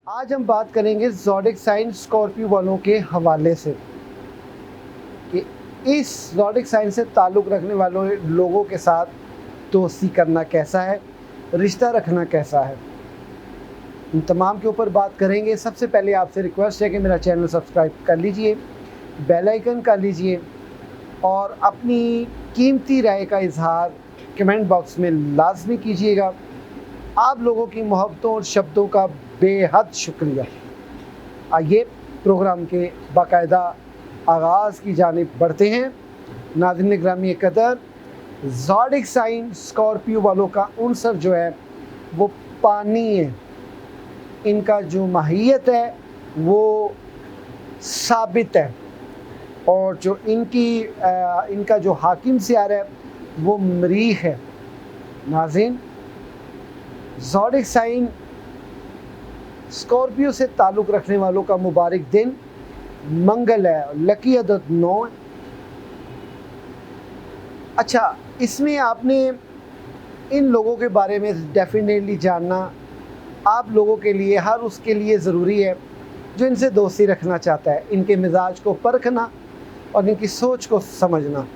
आज हम बात करेंगे ज़ोडिक साइन स्कॉर्पियो वालों के हवाले से कि इस ज़ोडिक साइन से ताल्लुक़ रखने वालों लोगों के साथ दोस्ती करना कैसा है, रिश्ता रखना कैसा है, इन तमाम के ऊपर बात करेंगे। सबसे पहले आपसे रिक्वेस्ट है कि मेरा चैनल सब्सक्राइब कर लीजिए, बेल आइकन कर लीजिए और अपनी कीमती राय का इजहार कमेंट बॉक्स में लाजमी कीजिएगा। आप लोगों की मोहब्बतों और शब्दों का बेहद शुक्रिया। आइए प्रोग्राम के बाकायदा आगाज़ की जानिब बढ़ते हैं। नाज़रीन ग्रामी कदर, ज़ोडिक साइन स्कॉर्पियो वालों का उनसर जो है वो पानी है। इनका जो माहियत है वो साबित है और जो इनका जो हाकिम सियार है वो मरीख है। नाज़रीन, ज़ोडिक साइन स्कॉर्पियो से ताल्लुक़ रखने वालों का मुबारक दिन मंगल है, लकी अदद 9 है। अच्छा, इसमें आपने इन लोगों के बारे में डेफिनेटली जानना आप लोगों के लिए, हर उसके लिए ज़रूरी है जो इनसे दोस्ती रखना चाहता है। इनके मिजाज को परखना और इनकी सोच को समझना।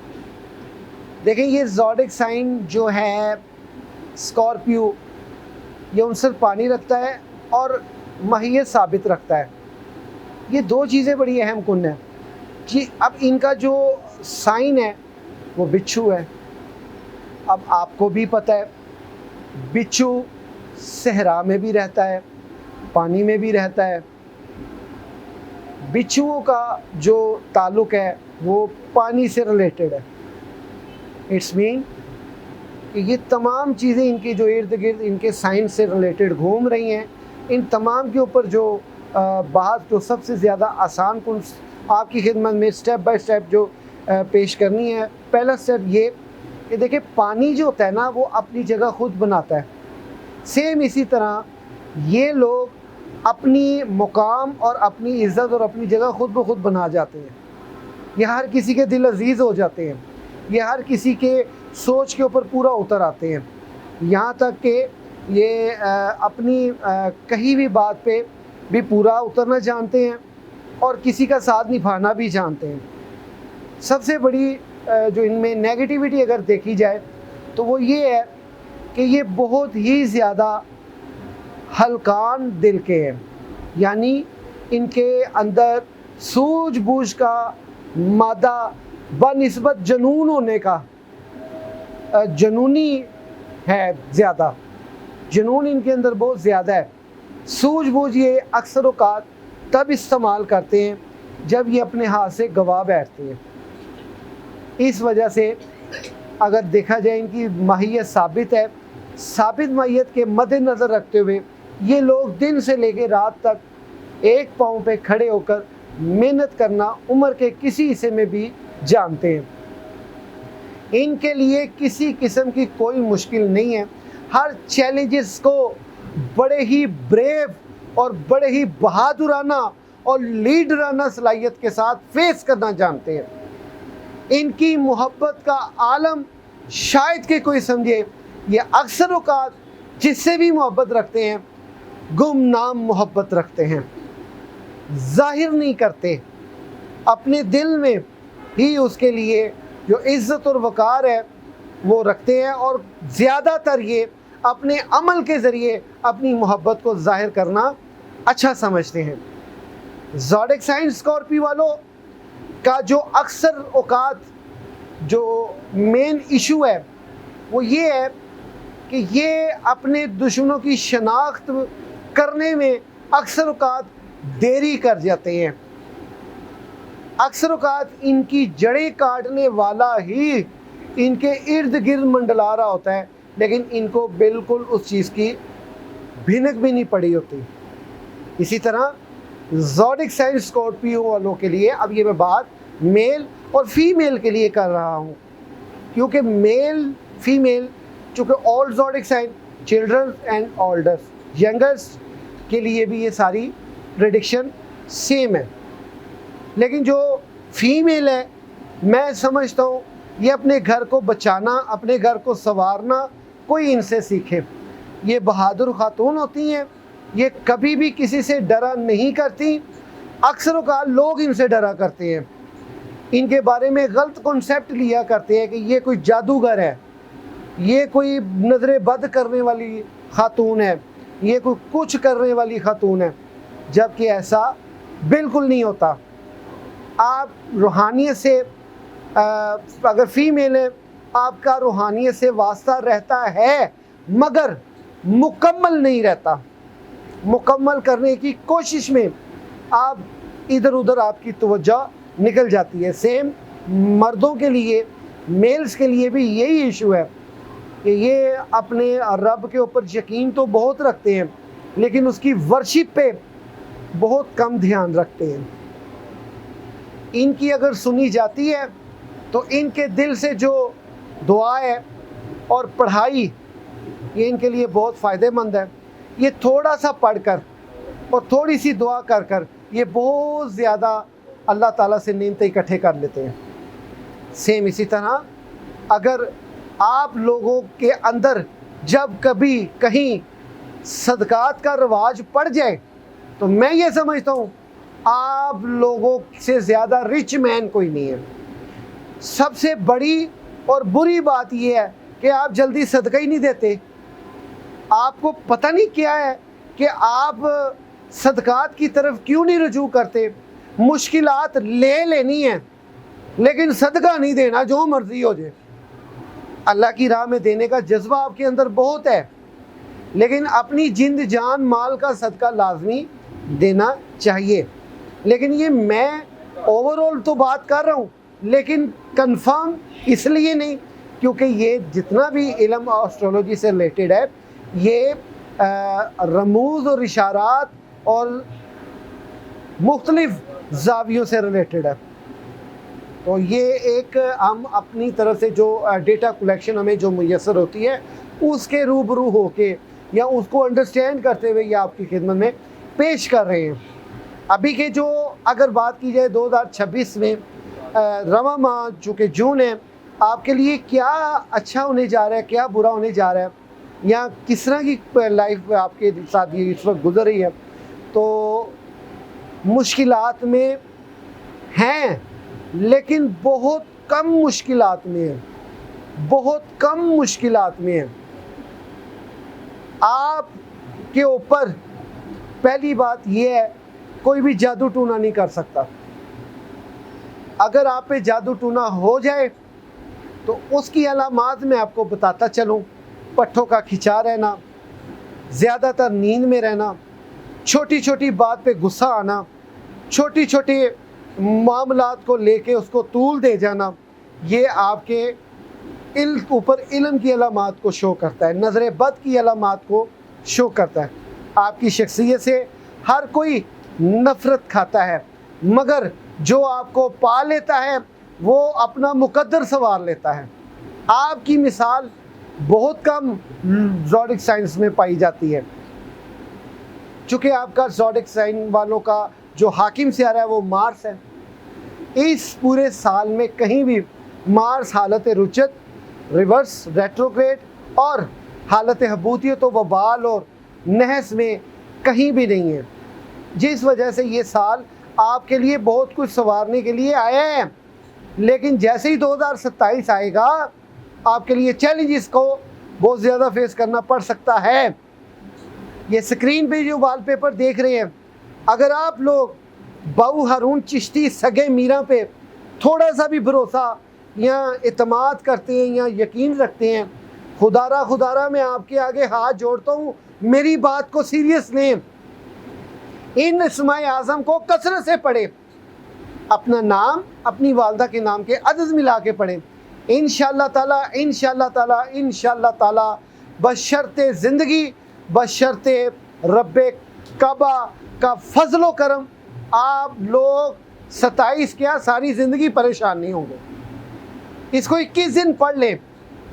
देखें, ये ज़ोडिक साइन जो है स्कॉर्पियो, ये उनसर पानी रखता है और माहियत साबित रखता है। ये दो चीज़ें बड़ी अहम कुन है कि अब इनका जो साइन है वो बिच्छू है। अब आपको भी पता है बिच्छू सहरा में भी रहता है, पानी में भी रहता है। बिच्छुओं का जो ताल्लुक़ है वो पानी से रिलेटेड है। इट्स मीन कि ये तमाम चीज़ें इनके जो इर्द गिर्द इनके साइन से रिलेटेड घूम रही हैं। इन तमाम के ऊपर जो बात जो सबसे ज़्यादा आसान कुन आपकी खिदमत में स्टेप बाय स्टेप जो पेश करनी है। पहला स्टेप ये कि देखिए, पानी जो होता है ना वो अपनी जगह ख़ुद बनाता है। सेम इसी तरह ये लोग अपनी मुकाम और अपनी इज़्ज़त और अपनी जगह ख़ुद ब खुद बना जाते हैं। ये हर किसी के दिल अजीज़ हो जाते हैं, ये हर किसी के सोच के ऊपर पूरा उतर आते हैं। यहाँ तक कि ये अपनी कहीं भी बात पे भी पूरा उतरना जानते हैं और किसी का साथ निभाना भी जानते हैं। सबसे बड़ी जो इनमें नेगेटिविटी अगर देखी जाए तो वो ये है कि ये बहुत ही ज़्यादा हल्कान दिल के हैं। यानी इनके अंदर सूझबूझ का मादा बनिस्बत जनून होने का, जनूनी है ज़्यादा, जुनून इनके अंदर बहुत ज़्यादा है। सूझबूझ ये अक्सर औक़ात तब इस्तेमाल करते हैं जब ये अपने हाथ से गवा बैठते हैं। इस वजह से अगर देखा जाए इनकी माहियत साबित है। साबित माहियत के मद्देनज़र रखते हुए ये लोग दिन से लेकर रात तक एक पाँव पे खड़े होकर मेहनत करना उम्र के किसी हिस्से में भी जानते हैं। इनके लिए किसी किस्म की कोई मुश्किल नहीं है। हर चैलेंजेस को बड़े ही ब्रेव और बड़े ही बहादुराना और लीडराना सलाहियत के साथ फेस करना जानते हैं। इनकी मोहब्बत का आलम शायद कि कोई समझे, ये अक्सर औक़ात जिससे भी मोहब्बत रखते हैं गुमनाम मोहब्बत रखते हैं, जाहिर नहीं करते। अपने दिल में ही उसके लिए जो इज़्ज़त और वक़ार है वो रखते हैं और ज़्यादातर ये अपने अमल के ज़रिए अपनी मोहब्बत को ज़ाहिर करना अच्छा समझते हैं। ज़ोडिक साइन स्कॉर्पियो वालों का जो अक्सर औक़ात जो मेन इशू है वो ये है कि ये अपने दुश्मनों की शनाख्त करने में अक्सर औक़ात देरी कर जाते हैं। अक्सर औक़ात इनकी जड़ें काटने वाला ही इनके इर्द गिर्द मंडला रहा होता है, लेकिन इनको बिल्कुल उस चीज़ की भिनक भी नहीं पड़ी होती। इसी तरह ज़ोडिक साइन स्कॉर्पियो वालों के लिए अब ये मैं बात मेल और फीमेल के लिए कर रहा हूँ, क्योंकि मेल फीमेल चूँकि all zodiac sign children and olders youngers के लिए भी ये सारी प्रेडिक्शन सेम है। लेकिन जो फीमेल है, मैं समझता हूँ ये अपने घर को बचाना, अपने घर को संवारना कोई इनसे सीखे। ये बहादुर खातून होती हैं ये कभी भी किसी से डरा नहीं करती। अक्सर औक़ात लोग इनसे डरा करते हैं, इनके बारे में गलत कॉन्सेप्ट लिया करते हैं कि ये कोई जादूगर है, ये कोई नज़र बद करने वाली खातून है, ये कोई कुछ करने वाली खातून है, जबकि ऐसा बिल्कुल नहीं होता। आप रूहानियत से अगर फ़ीमेल है, आपका रूहानियत से वास्ता रहता है मगर मुकम्मल नहीं रहता। मुकम्मल करने की कोशिश में आप इधर उधर आपकी तवज्जो निकल जाती है। सेम मर्दों के लिए, मेल्स के लिए भी यही इशू है कि ये अपने रब के ऊपर यकीन तो बहुत रखते हैं लेकिन उसकी वर्शिप पे बहुत कम ध्यान रखते हैं। इनकी अगर सुनी जाती है तो इनके दिल से जो दुआ है और पढ़ाई, ये इनके लिए बहुत फ़ायदेमंद है। ये थोड़ा सा पढ़कर और थोड़ी सी दुआ कर कर ये बहुत ज़्यादा अल्लाह ताला से नेमतें इकट्ठे कर लेते हैं। सेम इसी तरह अगर आप लोगों के अंदर जब कभी कहीं सदकात का रवाज पड़ जाए तो मैं ये समझता हूँ आप लोगों से ज़्यादा रिच मैन कोई नहीं है। सबसे बड़ी और बुरी बात यह है कि आप जल्दी सदका ही नहीं देते। आपको पता नहीं क्या है कि आप सदकात की तरफ क्यों नहीं रुजू करते। मुश्किलात ले लेनी है लेकिन सदका नहीं देना, जो मर्जी हो जाए। अल्लाह की राह में देने का जज्बा आपके अंदर बहुत है लेकिन अपनी जिंद जान माल का सदका लाजमी देना चाहिए। लेकिन ये मैं ओवरऑल तो बात कर रहा हूँ लेकिन कंफर्म इसलिए नहीं क्योंकि ये जितना भी इल्म एस्ट्रोलॉजी से रिलेटेड है ये रमूज़ और इशारात और मुख्तलिफ ज़ावियों से रिलेटेड है। तो ये एक हम अपनी तरफ से जो डेटा कलेक्शन हमें जो मुयसर होती है उसके रूबरू होके या उसको अंडरस्टैंड करते हुए ये आपकी खिदमत में पेश कर रहे हैं। अभी के जो अगर बात की जाए 2026 में रवा माह चूँकि जून है, आपके लिए क्या अच्छा होने जा रहा है, क्या बुरा होने जा रहा है या किस तरह की लाइफ आपके साथ ये इस वक्त गुजर रही है। तो मुश्किलात में हैं लेकिन बहुत कम मुश्किलात में है, बहुत कम मुश्किलात में है। आपके ऊपर पहली बात यह है कोई भी जादू टूना नहीं कर सकता। अगर आप पे जादू टूना हो जाए तो उसकी अलामात मैं आपको बताता चलूँ। पट्ठों का खिंचा रहना, ज़्यादातर नींद में रहना, छोटी छोटी बात पे गुस्सा आना, छोटी छोटी मामलात को लेके उसको तूल दे जाना, ये आपके ऊपर इल्म की अलामात को शो करता है, नज़र बद की अलामात को शो करता है। आपकी शख्सियत से हर कोई नफ़रत खाता है मगर जो आपको पा लेता है वो अपना मुकद्दर सवार लेता है। आपकी मिसाल बहुत कम ज़ोडिक साइंस में पाई जाती है। चूँकि आपका ज़ोडिक साइन वालों का जो हाकिम से आ रहा है वो मार्स है। इस पूरे साल में कहीं भी मार्स हालत रुचत, रिवर्स, रेट्रोग्रेड और हालत हबूतियत व वबाल और नहस में कहीं भी नहीं है, जिस वजह से ये साल आपके लिए बहुत कुछ संवारने के लिए आया है। लेकिन जैसे ही 2027 आएगा आपके लिए चैलेंजेस को बहुत ज़्यादा फेस करना पड़ सकता है। ये स्क्रीन पे जो वॉलपेपर देख रहे हैं, अगर आप लोग बाऊ हारून चिश्ती सगे मीरा पे थोड़ा सा भी भरोसा या इत्माद करते हैं या यकीन रखते हैं, खुदारा मैं आपके आगे हाथ जोड़ता हूँ, मेरी बात को सीरियस लें। इन इस्माए आज़म को कसरत से पढ़े, अपना नाम अपनी वालदा के नाम के अदद मिला के पढ़ें। इंशाअल्लाह ताला बशर्ते ज़िंदगी, बशर्ते रब्बे काबा का फजलो करम आप लोग 27 क्या सारी ज़िंदगी परेशान नहीं होंगे। इसको 21 दिन पढ़ लें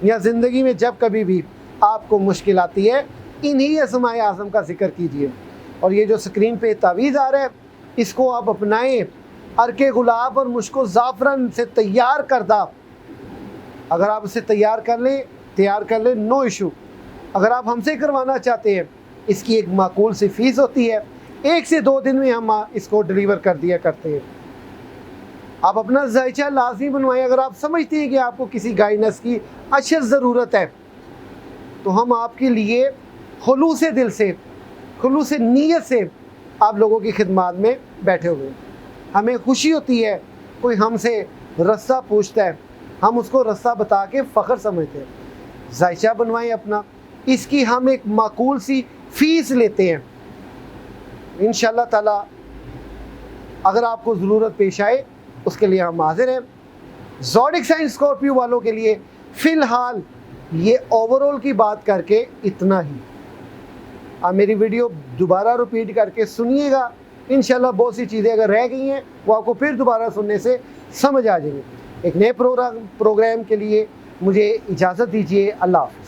या ज़िंदगी में जब कभी भी आपको मुश्किल आती है इन्हीं इस्माए आज़म का जिक्र कीजिए। और ये जो स्क्रीन पे तावीज़ आ रहा है इसको आप अपनाएं। अर्के गुलाब और मुश्को ज़ाफ़रन से तैयार करदा, अगर आप उसे तैयार कर लें नो इशू। अगर आप हमसे करवाना चाहते हैं इसकी एक माकूल सी फ़ीस होती है, 1 से 2 दिन में हम इसको डिलीवर कर दिया करते हैं। आप अपना जायचा लाजमी बनवाएं। अगर आप समझते हैं कि आपको किसी गाइनेस की अशद ज़रूरत है तो हम आपके लिए खुलूस दिल से, खुलूस नीयत से आप लोगों की खिदमत में बैठे हुए हैं। हमें खुशी होती है कोई हमसे रास्ता पूछता है, हम उसको रास्ता बता के फ़ख्र समझते हैं। जायचा बनवाएं अपना, इसकी हम एक माकूल सी फ़ीस लेते हैं। इंशाअल्लाह ताला अगर आपको ज़रूरत पेश आए उसके लिए हम हाजिर हैं। ज़ोडिक साइन स्कॉर्पियो वालों के लिए फ़िलहाल ये ओवरऑल की बात करके इतना ही। आप मेरी वीडियो दोबारा रिपीट करके सुनिएगा, इंशाल्लाह बहुत सी चीज़ें अगर रह गई हैं वो आपको फिर दोबारा सुनने से समझ आ जाएंगी। एक नए प्रोग्राम के लिए मुझे इजाज़त दीजिए। अल्लाह हाफ़िज़।